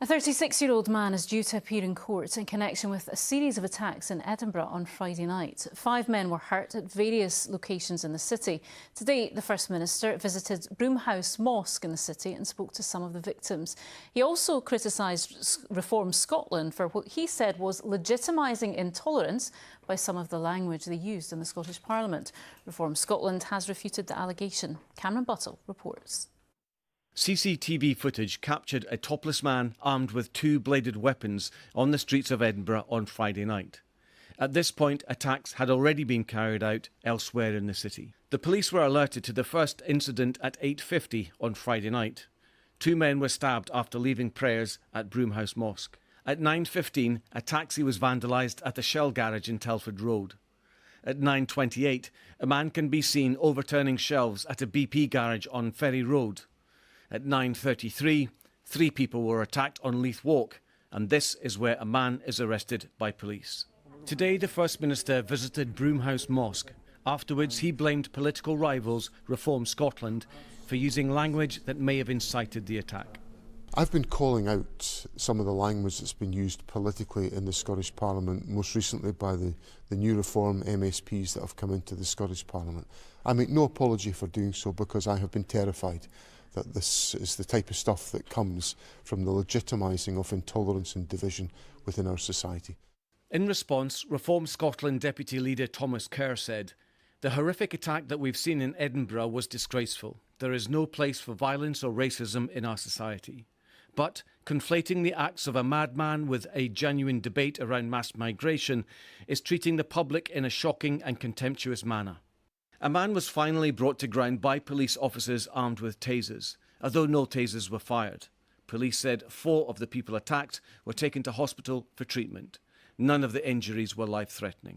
A 36-year-old man is due to appear in court in connection with a series of attacks in Edinburgh on Friday night. 5 men were hurt at various locations in the city. Today, the First Minister visited Broomhouse Mosque in the city and spoke to some of the victims. He also criticised Reform Scotland for what he said was legitimising intolerance by some of the language they used in the Scottish Parliament. Reform Scotland has refuted the allegation. Cameron Buttle reports. CCTV footage captured a topless man armed with 2 bladed weapons on the streets of Edinburgh on Friday night. At this point, attacks had already been carried out elsewhere in the city. The police were alerted to the first incident at 8:50 on Friday night. 2 men were stabbed after leaving prayers at Broomhouse Mosque. At 9:15, a taxi was vandalised at the Shell garage in Telford Road. At 9:28, a man can be seen overturning shelves at a BP garage on Ferry Road. At 9:33, 3 people were attacked on Leith Walk, and this is where a man is arrested by police. Today, the First Minister visited Broomhouse Mosque. Afterwards, he blamed political rivals Reform Scotland for using language that may have incited the attack. I've been calling out some of the language that's been used politically in the Scottish Parliament, most recently by the new Reform MSPs that have come into the Scottish Parliament. I make no apology for doing so because I have been terrified that this is the type of stuff that comes from the legitimising of intolerance and division within our society. In response, Reform Scotland Deputy Leader Thomas Kerr said, "The horrific attack that we've seen in Edinburgh was disgraceful. There is no place for violence or racism in our society. But conflating the acts of a madman with a genuine debate around mass migration is treating the public in a shocking and contemptuous manner." A man was finally brought to ground by police officers armed with tasers, although no tasers were fired. Police said 4 of the people attacked were taken to hospital for treatment. None of the injuries were life-threatening.